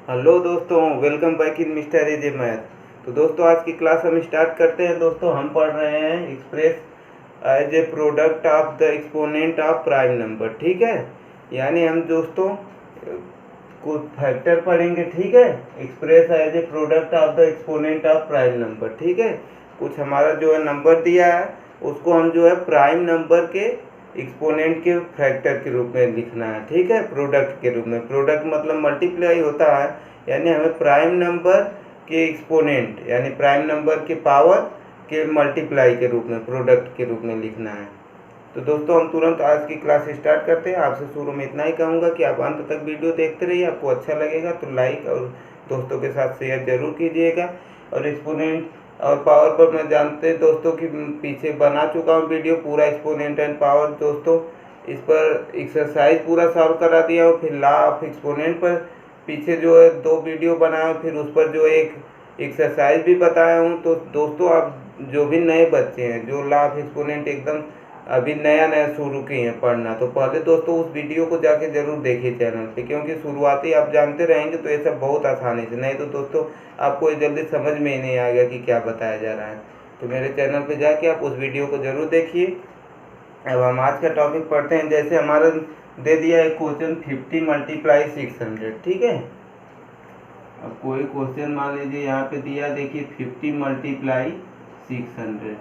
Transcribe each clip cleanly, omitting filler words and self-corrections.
Hello दोस्तों, welcome back in mister AJ math. तो दोस्तों आज की क्लास हम स्टार्ट करते हैं। दोस्तों हम पढ़ रहे हैं express as a product of the exponent of prime number. ठीक है, यानी हम दोस्तों कुछ फैक्टर पढ़ेंगे। ठीक है, express as a product of the exponent of prime number. ठीक है, कुछ हमारा जो है नंबर दिया है उसको हम जो है प्राइम नंबर के एक्सपोनेंट के फैक्टर के रूप में लिखना है। ठीक है, प्रोडक्ट के रूप में। प्रोडक्ट मतलब मल्टीप्लाई होता है, यानी हमें प्राइम नंबर के एक्सपोनेंट यानी प्राइम नंबर के पावर के मल्टीप्लाई के रूप में, प्रोडक्ट के रूप में लिखना है। तो दोस्तों हम तुरंत आज की क्लास स्टार्ट करते हैं। आपसे शुरू में इतना ही कहूँगा कि आप अंत तक वीडियो देखते रहिए। आपको अच्छा लगेगा तो लाइक और दोस्तों के साथ शेयर जरूर कीजिएगा। और एक्सपोनेंट और पावर पर मैं जानते हैं दोस्तों कि पीछे बना चुका हूँ वीडियो पूरा एक्सपोनेंट एंड पावर। दोस्तों इस पर एक्सरसाइज पूरा सॉल्व करा दिया हूँ। फिर लॉ ऑफ एक्सपोनेंट पर पीछे जो है 2 वीडियो बनाया हूँ, फिर उस पर जो एक एक्सरसाइज भी बताया हूँ। तो दोस्तों आप जो भी नए बच्चे हैं जो लॉ ऑफ एक्सपोनेंट एकदम अभी नया नया शुरू किए हैं पढ़ना, तो पहले दोस्तों उस वीडियो को जाके जरूर देखिए चैनल पे, क्योंकि शुरुआती आप जानते रहेंगे तो ये सब बहुत आसानी से, नहीं तो दोस्तों आपको ये जल्दी समझ में ही नहीं आएगा कि क्या बताया जा रहा है। तो मेरे चैनल पे जाके आप उस वीडियो को जरूर देखिए। अब हम आज का टॉपिक पढ़ते हैं। जैसे हमारा दे दिया है क्वेश्चन 50 मल्टीप्लाई 600। ठीक है, अब कोई क्वेश्चन मान लीजिए यहाँ पे दिया, देखिए 50 मल्टीप्लाई 600।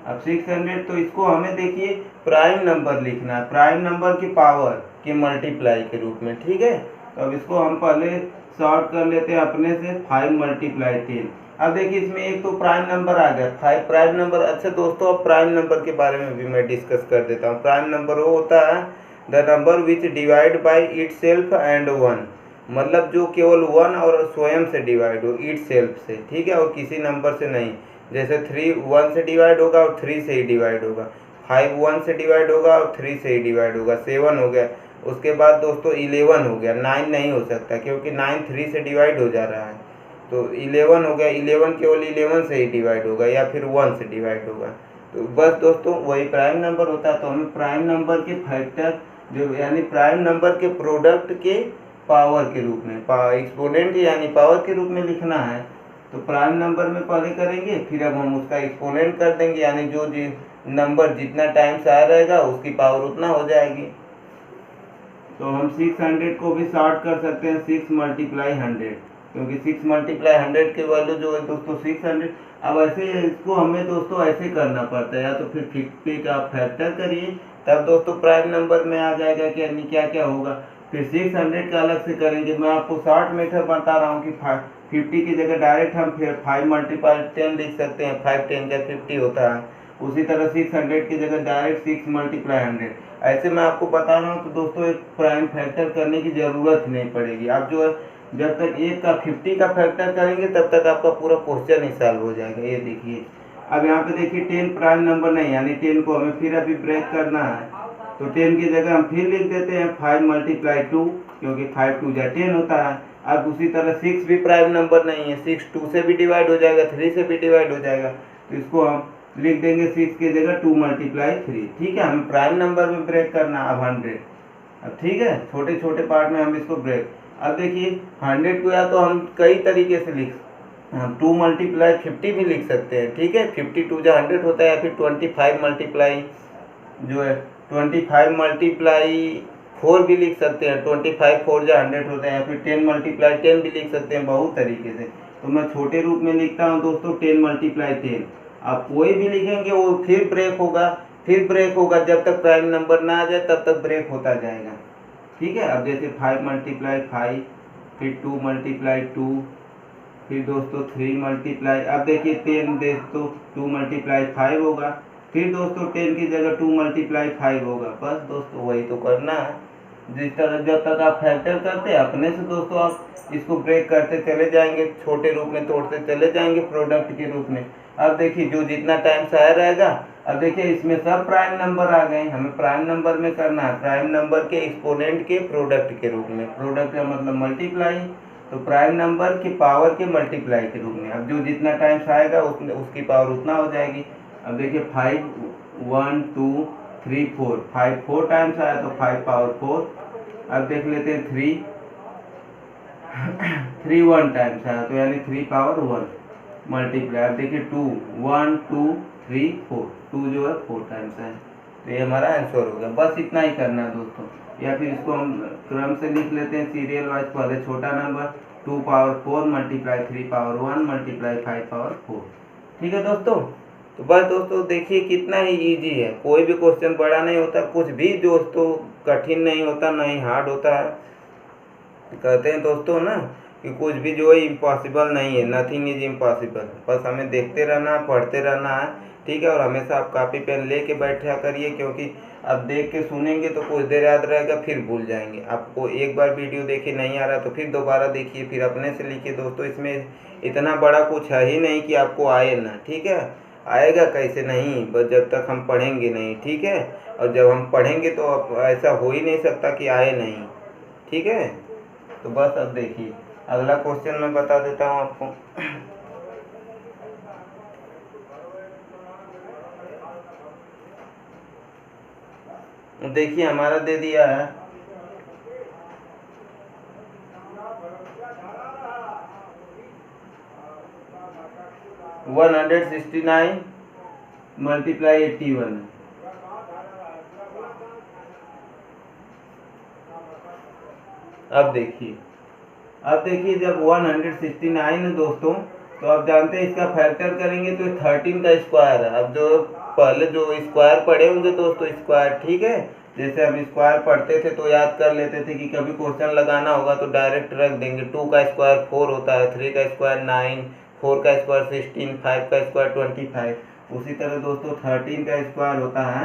अब 600 तो इसको हमें देखिए प्राइम नंबर लिखना है, प्राइम नंबर की पावर के मल्टीप्लाई के रूप में। ठीक है, तो अब इसको हम पहले सॉर्ट कर लेते हैं अपने से। 5 मल्टीप्लाई 10। अब देखिए इसमें एक तो प्राइम नंबर आ गया 5 प्राइम नंबर। अच्छा दोस्तों, अब प्राइम नंबर के बारे में भी मैं डिस्कस कर देता हूँ। प्राइम नंबर वो होता है the number which divide by it self and 1, मतलब जो केवल 1 और स्वयं से डिवाइड हो, इट सेल्फ से। ठीक है, और किसी नंबर से नहीं। जैसे 3 1 से डिवाइड होगा और 3 से ही डिवाइड होगा, 5 1 से डिवाइड होगा और 3 से ही डिवाइड होगा, 7 हो गया। उसके बाद दोस्तों 11 हो गया, 9 नहीं हो सकता क्योंकि 9 3 से डिवाइड हो जा रहा है। तो 11 हो गया, 11 केवल 11 से ही डिवाइड होगा या फिर 1 से डिवाइड होगा। तो बस दोस्तों वही प्राइम नंबर होता है। तो हमें प्राइम नंबर के फैक्टर जो यानी प्राइम नंबर के प्रोडक्ट के पावर के रूप में, एक्सपोनेंट यानी पावर के रूप में लिखना है। तो प्राइम नंबर में पहले करेंगे, फिर अब हम उसका एक्सपोनेंट कर देंगे, यानी जो नंबर जितना टाइम्स आया रहेगा उसकी पावर उतना हो जाएगी। तो हम 600 को भी सॉर्ट कर सकते हैं 6 मल्टीप्लाई 100, क्योंकि 6 मल्टीप्लाई 100 की वैल्यू जो है दोस्तों 600। अब ऐसे इसको हमें दोस्तों ऐसे करना पड़ता है, या तो फिर 50 का फैक्टर करिए, तब दोस्तों प्राइम नंबर में आ जाएगा कि यानी क्या क्या होगा। फिर 600 का अलग से करेंगे। मैं आपको शॉर्ट मेथड बता रहा हूँ कि 50 की जगह डायरेक्ट हम फिर 5 मल्टीप्लाई 10 लिख सकते हैं, 5 10 का 50 होता है। उसी तरह 600 की जगह डायरेक्ट 6 मल्टीप्लाई 100। ऐसे मैं आपको बता रहा हूँ। तो दोस्तों एक प्राइम फैक्टर करने की ज़रूरत ही नहीं पड़ेगी। आप जो है जब तक एक का 50 का फैक्टर करेंगे तब तक आपका पूरा क्वेश्चन ही सॉल्व हो जाएगा। ये देखिए, अब यहाँ पे देखिए 10 प्राइम नंबर नहीं, यानी 10 को हमें फिर अभी ब्रेक करना है। तो 10 की जगह हम फिर लिख देते हैं 5 मल्टीप्लाई 2, क्योंकि 5 2 10 होता है। अब उसी तरह 6 भी प्राइम नंबर नहीं है, 6 2 से भी डिवाइड हो जाएगा, 3 से भी डिवाइड हो जाएगा। तो इसको हम लिख देंगे 6 की जगह 2 मल्टीप्लाई 3। ठीक है, हमें प्राइम नंबर में ब्रेक करना अब 100। अब ठीक है, छोटे छोटे पार्ट में हम इसको ब्रेक। अब देखिए 100 को या तो हम कई तरीके से लिख, हम 2 मल्टीप्लाई 50 भी लिख सकते हैं। ठीक है, 50 2 जो 100 होता है, या फिर 25 मल्टीप्लाई जो है 25 मल्टीप्लाई 4 भी लिख सकते हैं, 25 4 जो 100 होता है, या फिर 10 मल्टीप्लाई 10 भी लिख सकते हैं, बहुत तरीके से। तो मैं छोटे रूप में लिखता हूँ दोस्तों 10 मल्टीप्लाई 10। आप कोई भी लिखेंगे वो फिर ब्रेक होगा, फिर ब्रेक होगा, जब तक प्राइम नंबर ना आ जाए तब तक ब्रेक होता जाएगा। ठीक है, अब जैसे 5 मल्टीप्लाई 5, फिर 2 मल्टीप्लाई 2, फिर दोस्तों 3 मल्टीप्लाई, अब देखिए 10 दोस्तों 2 मल्टीप्लाई 5 होगा, फिर दोस्तों 10 की जगह 2 मल्टीप्लाई 5 होगा। बस दोस्तों वही तो करना है। जिस तरह जब तक आप फैक्टर करते हैं अपने से दोस्तों आप इसको ब्रेक करते चले जाएंगे, छोटे रूप में तोड़ते चले जाएंगे प्रोडक्ट के रूप में। अब देखिए जो जितना टाइम से आया रहेगा, अब देखिए इसमें सब प्राइम नंबर आ गए, हमें प्राइम नंबर में करना है, प्राइम नंबर के एक्सपोनेंट के प्रोडक्ट के रूप में। प्रोडक्ट का मतलब मल्टीप्लाई, तो प्राइम नंबर की पावर के मल्टीप्लाई के रूप में। अब जो जितना टाइम्स आएगा उसकी पावर उतना हो जाएगी। अब देखिए 5 1 2 3 4, 5 4 टाइम्स आया तो 5 पावर 4। अब देख लेते हैं 3 3 1 टाइम्स है, तो यानी 3 पावर 1 मल्टीप्लाई। अब देखिए 2 1 2 3 4, 2 जो है 4 टाइम्स है, तो ये हमारा आंसर हो गया। बस इतना ही करना है दोस्तों, या फिर इसको हम क्रम से लिख लेते हैं सीरियल वाइज। पहले छोटा number 2 power 4 multiply 3 power 1 multiply 5 power 4। ठीक है दोस्तों, तो बस दोस्तों देखिए कितना ही इजी है, कोई भी क्वेश्चन बड़ा नहीं होता, कुछ भी दोस्तों कठिन नहीं होता, ना ही हार्ड होता है। कहते हैं दोस्तों ना कि कुछ भी जो है इम्पॉसिबल नहीं है, नथिंग इज इम्पॉसिबल। बस हमें देखते रहना है, पढ़ते रहना है, ठीक है। और हमेशा आप कापी पेन लेके बैठा करिए, क्योंकि अब देख के सुनेंगे तो कुछ देर याद रहेगा, फिर भूल जाएंगे। आपको एक बार वीडियो देखे नहीं आ रहा तो फिर दोबारा देखिए, फिर अपने से लिखिए दोस्तों। इसमें इतना बड़ा कुछ है ही नहीं कि आपको आए ना, ठीक है। आएगा कैसे नहीं, बस जब तक हम पढ़ेंगे नहीं, ठीक है। और जब हम पढ़ेंगे तो ऐसा हो ही नहीं सकता कि आए नहीं, ठीक है। तो बस अब देखिए अगला क्वेश्चन मैं बता देता हूँ आपको। देखिए हमारा दे दिया है 169 मल्टीप्लाई 81। अब देखिए जब 169 है दोस्तों, तो आप जानते हैं इसका फैक्टर करेंगे तो 13 का स्क्वायर है। अब जो पहले जो स्क्वायर पढ़े होंगे दोस्तों, स्क्वायर, ठीक है। जैसे हम स्क्वायर पढ़ते थे तो याद कर लेते थे कि कभी क्वेश्चन लगाना होगा तो डायरेक्ट रख देंगे। 2 का स्क्वायर 4 होता है, 3 का स्क्वायर 9, 4 का स्क्वायर 16, 5 का स्क्वायर 25। उसी तरह दोस्तों 13 का स्क्वायर होता है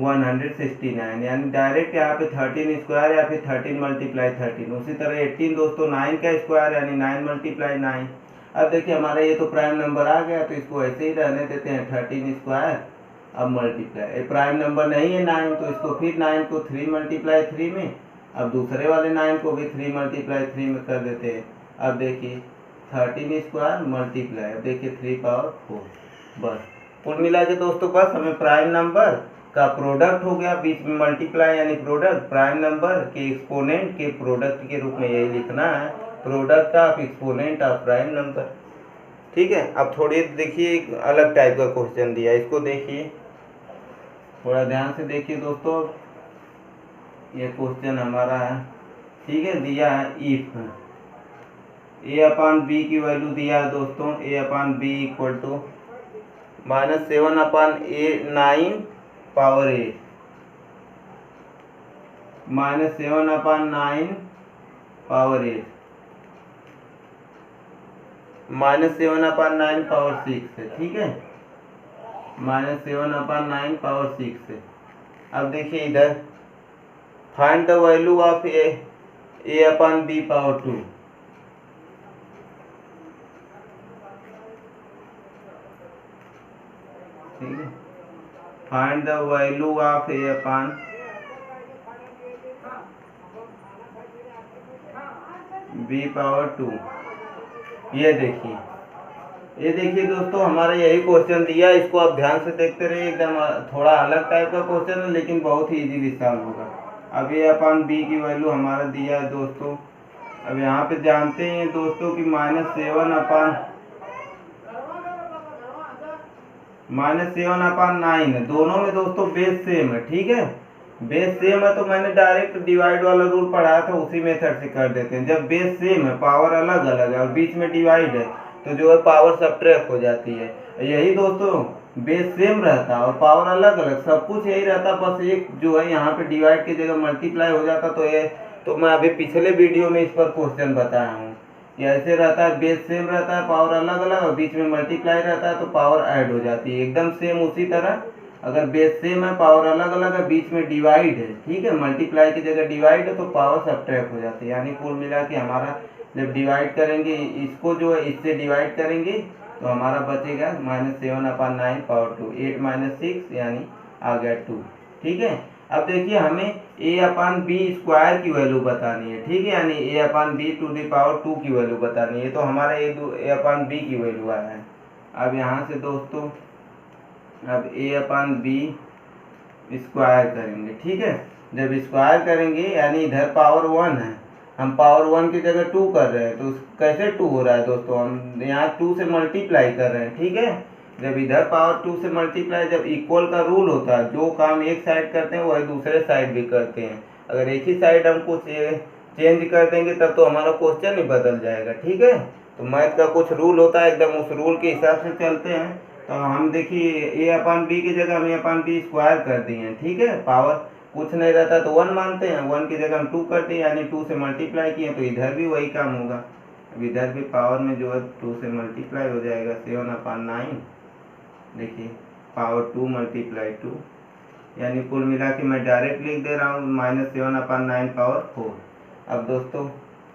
169, यानी डायरेक्ट यहाँ पे 13 स्क्वायर या फिर 13 मल्टीप्लाई 13। उसी तरह 18 दोस्तों 9 का स्क्वायर यानी 9 मल्टीप्लाई 9। अब देखिए हमारा ये तो प्राइम नंबर आ गया, तो इसको ऐसे ही रहने देते हैं 13 स्क्वायर। अब मल्टीप्लाई, ये प्राइम नंबर नहीं है 9, तो इसको फिर 9 को 3 मल्टीप्लाई 3 में, अब दूसरे वाले 9 को भी 3 मल्टीप्लाई 3 में कर देते हैं। अब देखिए 13 स्क्वायर मल्टीप्लाई, अब देखिए 3 पावर 4। बस कुल मिला के दोस्तों बस हमें प्राइम नंबर का प्रोडक्ट हो गया, बीच में मल्टीप्लाई यानी प्रोडक्ट, प्राइम नंबर के एक्सपोनेंट के प्रोडक्ट के रूप में यही लिखना है, product of exponent of prime number. ठीक है। अब थोड़ी देखिए एक अलग टाइप का क्वेश्चन दिया, इसको देखिए, थोड़ा ध्यान से देखिए दोस्तों। ये क्वेश्चन हमारा है, ठीक है, दिया है इफ ए अपॉन बी की वैल्यू दिया है दोस्तों, A upon B equal to -7 upon 9 power 8, -7 upon 9 power 8, -7 upon 9 power 6 है, ठीक है, -7 अपॉन 9 पावर 6 है। अब देखिए इधर find the value of a upon b power 2। ठीक है, find the value of a upon b power 2। ये देखिए दोस्तों हमारा यही क्वेश्चन दिया, इसको आप ध्यान से देखते रहिए, एकदम थोड़ा अलग टाइप का क्वेश्चन है लेकिन बहुत ही इजीली सॉल्व होगा। अब ए अपॉन बी की वैल्यू हमारा दिया है दोस्तों। अब यहाँ पे जानते हैं दोस्तों कि -7 अपॉन 9 है, दोनों में दोस्तों बेस सेम है, ठीक है, बेस सेम है तो मैंने डायरेक्ट डिवाइड वाला रूल पढ़ाया था, उसी मेथड से कर देते हैं। जब बेस सेम है, पावर अलग अलग है और बीच में डिवाइड है, तो जो है पावर सब्ट्रैक्ट हो जाती है। यही दोस्तों बेस सेम रहता है और पावर अलग अलग, सब कुछ यही रहता, बस एक जो है यहाँ पे डिवाइड की जगह मल्टीप्लाई हो जाता। तो मैं अभी पिछले वीडियो में इस पर क्वेश्चन बताया हूँ कि ऐसे रहता है, बेस सेम रहता है, पावर अलग अलग और बीच में मल्टीप्लाई रहता है तो पावर ऐड हो जाती है, एकदम सेम उसी तरह। अगर बेस सेम है, पावर अलग अलग है, बीच में डिवाइड है, ठीक है, मल्टीप्लाई की जगह डिवाइड है तो पावर सब्ट्रैक्ट हो जाती है। यानी कुल मिला के हमारा जब डिवाइड करेंगे, इसको जो है इससे डिवाइड करेंगे तो हमारा बचेगा -7 अपॉन 9 पावर 2, 8 - 6 यानी आ गया 2, ठीक है। अब देखिए हमें ए अपॉन बी स्क्वायर की वैल्यू बतानी है, ठीक है, यानी A upon B to the power 2 की वैल्यू बतानी है, तो हमारा ए अपॉन बी की वैल्यू आया है। अब यहाँ से दोस्तों अब ए अपॉन बी स्क्वायर करेंगे, ठीक है, जब स्क्वायर करेंगे यानी इधर पावर 1 है, हम पावर 1 की जगह 2 कर रहे हैं, तो कैसे 2 हो रहा है दोस्तों, हम यहाँ 2 से मल्टीप्लाई कर रहे हैं, ठीक है। जब इधर पावर 2 से मल्टीप्लाई, जब इक्वल का रूल होता है, जो काम एक साइड करते हैं वही दूसरे साइड भी करते हैं। अगर एक ही साइड हम कुछ चेंज कर देंगे तब तो हमारा क्वेश्चन ही बदल जाएगा, ठीक है। तो मैथ का कुछ रूल होता है, एकदम उस रूल के हिसाब से चलते हैं। तो हम देखिए a/b की जगह हम a/b स्क्वायर कर दिए हैं, ठीक है। पावर कुछ नहीं रहता तो 1 मानते हैं, 1 की जगह हम 2 कर दिए, यानी 2 से मल्टीप्लाई किए, तो इधर भी वही काम होगा। अब इधर भी पावर में जो है 2 से मल्टीप्लाई हो जाएगा, 7/9। देखिए पावर 2 मल्टीप्लाई 2, यानी कुल मिला के मैं डायरेक्ट लिख दे रहा हूँ -7/9 पावर 4। अब दोस्तों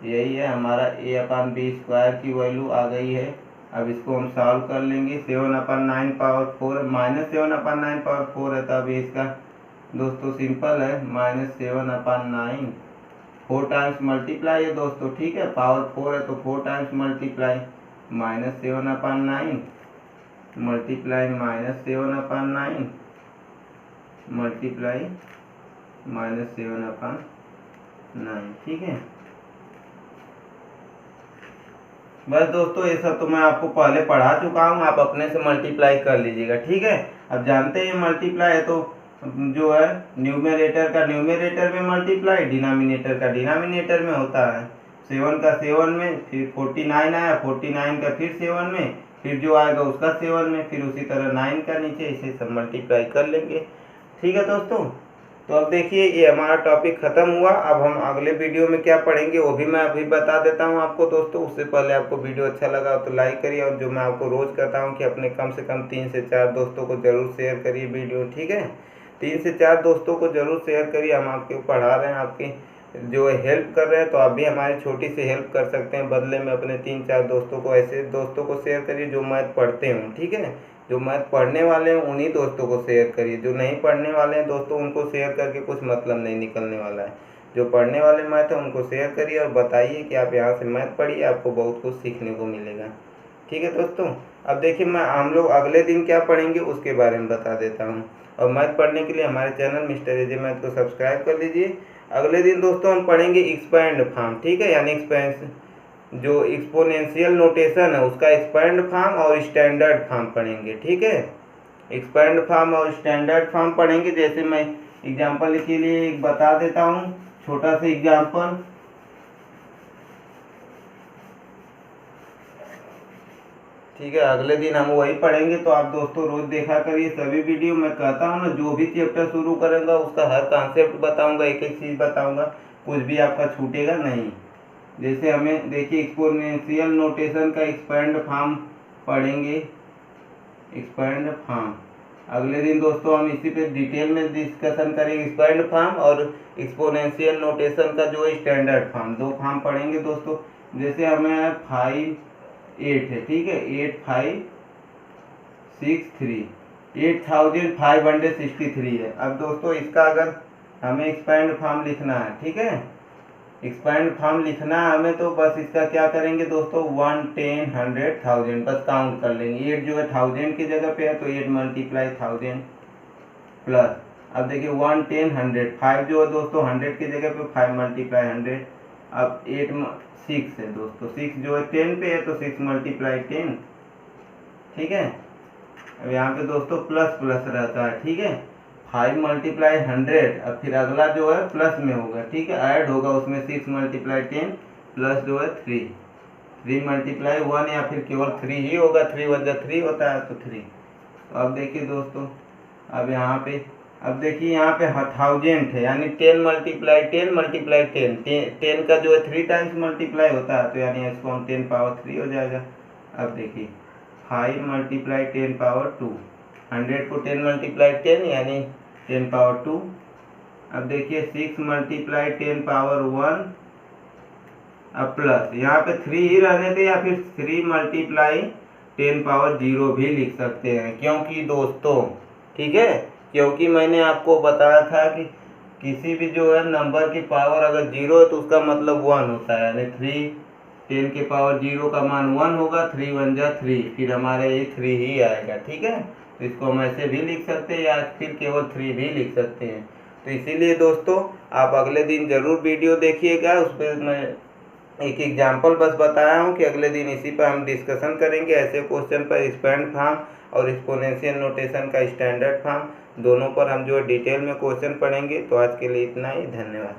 यही है हमारा a/b स्क्वायर की वैल्यू आ गई है। अब इसको हम सॉल्व कर लेंगे। 7/9 पावर 4 -7/9 पावर 4 है, तब इसका दोस्तों सिंपल है -7/9, 4 टाइम्स मल्टीप्लाई है दोस्तों, ठीक है। पावर 4 है तो 4 टाइम्स मल्टीप्लाई, -7/9 मल्टीप्लाई -7/9 मल्टीप्लाई -7/9, ठीक है। बस दोस्तों ये सब तो मैं आपको पहले पढ़ा चुका हूँ, आप अपने से मल्टीप्लाई कर लीजिएगा, ठीक है। अब जानते हैं मल्टीप्लाई है तो जो है न्यूमरेटर का न्यूमरेटर में मल्टीप्लाई, डिनोमिनेटर का डिनोमिनेटर में होता है। 7 का 7 में, फिर 49 आया, 49 का फिर 7 में, फिर जो आएगा उसका 7 में, फिर उसी तरह 9 का नीचे, इसे सब मल्टीप्लाई कर लेंगे, ठीक है दोस्तों। तो अब देखिए ये हमारा टॉपिक ख़त्म हुआ। अब हम अगले वीडियो में क्या पढ़ेंगे वो भी मैं अभी बता देता हूँ आपको दोस्तों। उससे पहले आपको वीडियो अच्छा लगा तो लाइक करिए, और जो मैं आपको रोज़ कहता हूँ कि अपने कम से कम 3 से 4 दोस्तों को ज़रूर शेयर करिए वीडियो, ठीक है। 3 से 4 दोस्तों को ज़रूर शेयर करिए। हम आपको पढ़ा रहे हैं, आपकी जो हेल्प कर रहे हैं, तो आप भी हमारी छोटी सी हेल्प कर सकते हैं। बदले में अपने 3-4 दोस्तों को, ऐसे दोस्तों को शेयर करिए जो मैथ पढ़ते हों, ठीक है। जो मैथ पढ़ने वाले हैं उन्हीं दोस्तों को शेयर करिए, जो नहीं पढ़ने वाले हैं दोस्तों उनको शेयर करके कुछ मतलब नहीं निकलने वाला है। जो पढ़ने वाले मैथ है उनको शेयर करिए और बताइए कि आप यहाँ से मैथ पढ़िए, आपको बहुत कुछ सीखने को मिलेगा, ठीक है दोस्तों। अब देखिए हम लोग अगले दिन क्या पढ़ेंगे उसके बारे में बता देता हूँ। और मैथ पढ़ने के लिए हमारे चैनल मिस्टर एजे मैथ को सब्सक्राइब कर लीजिए। अगले दिन दोस्तों हम पढ़ेंगे एक्सपैंड फॉर्म, ठीक है। यानी जो एक्सपोनेंशियल नोटेशन है उसका एक्सपैंड फॉर्म और स्टैंडर्ड फॉर्म पढ़ेंगे, ठीक है। एक्सपैंड फॉर्म और स्टैंडर्ड फॉर्म पढ़ेंगे। जैसे मैं एग्जांपल के लिए एक बता देता हूँ, छोटा सा एग्जांपल। ठीक है, अगले दिन हम वही पढ़ेंगे। तो आप दोस्तों रोज देखा करिए सभी वीडियो। मैं कहता हूँ ना, जो भी चैप्टर शुरू करूँगा उसका हर कॉन्सेप्ट बताऊँगा, एक एक चीज़ बताऊँगा, कुछ भी आपका छूटेगा नहीं। जैसे हमें देखिए एक्सपोनेंशियल नोटेशन का एक्सपैंड फॉर्म पढ़ेंगे, एक्सपैंड फॉर्म। अगले दिन दोस्तों हम इसी पे डिटेल में डिस्कशन करेंगे, एक्सपैंड फॉर्म और एक्सपोनेंशियल नोटेशन का जो स्टैंडर्ड फॉर्म, 2 फॉर्म पढ़ेंगे दोस्तों। जैसे हमें 5 8 है, ठीक है, 8563 8563 है। अब दोस्तों इसका अगर हमें एक्सपैंड फॉर्म लिखना है, ठीक है, एक्सपैंड फॉर्म लिखना है हमें, तो बस इसका क्या करेंगे दोस्तों, 1 10 100 1000 बस काउंट कर लेंगे। 8 जो है 1000 की जगह पे है तो 8 मल्टीप्लाई 1000 प्लस, अब देखिए 1 10 100, 5 जो है दोस्तों 100 की जगह पे 5 मल्टीप्लाई 100। अब 8 6 है दोस्तों, 6 जो है 10 पे है तो 6 मल्टीप्लाई 10, ठीक है। अब यहाँ पे दोस्तों प्लस प्लस रहता है, ठीक है। 5 मल्टीप्लाई 100, अब फिर अगला जो है प्लस में होगा, ठीक है, ऐड होगा उसमें 6 मल्टीप्लाई 10 प्लस जो है 3 मल्टीप्लाई 1, या फिर केवल 3 ही होगा, 3 1 3 होता है तो 3। तो अब देखिए दोस्तों, अब यहाँ पे अब देखिए यहाँ पे 1000 है, यानी 10 मल्टीप्लाई 10 मल्टीप्लाई 10 का जो है 3 टाइम्स मल्टीप्लाई होता है, तो यानी इसको हम 10 पावर 3 हो जाएगा। अब देखिए 5 मल्टीप्लाई 10 पावर 2, 100 को 10 मल्टीप्लाई 10 यानी 10 पावर 2। अब देखिए 6 मल्टीप्लाई 10 पावर 1, अब प्लस यहाँ पे 3 ही रहने थे, या फिर 3 मल्टीप्लाई 10 पावर 0 भी लिख सकते हैं। क्योंकि दोस्तों, ठीक है, क्योंकि मैंने आपको बताया था कि किसी भी जो है नंबर की पावर अगर 0 है तो उसका मतलब 1 होता है, यानी 3 10 के पावर 0 का मान 1 होगा, 3 1 जा 3, फिर हमारे ये 3 ही आएगा, ठीक है। तो इसको हम ऐसे भी लिख सकते हैं या फिर केवल 3 भी लिख सकते हैं। तो इसीलिए दोस्तों आप अगले दिन ज़रूर वीडियो देखिएगा। उस पर मैं एक एग्जाम्पल बस बताया हूँ कि अगले दिन इसी पर हम डिस्कशन करेंगे। ऐसे क्वेश्चन पर एक्सपेंड फॉर्म और एक्सपोनेंशियल नोटेशन का स्टैंडर्ड फॉर्म दोनों पर हम जो डिटेल में क्वेश्चन पढ़ेंगे। तो आज के लिए इतना ही, धन्यवाद।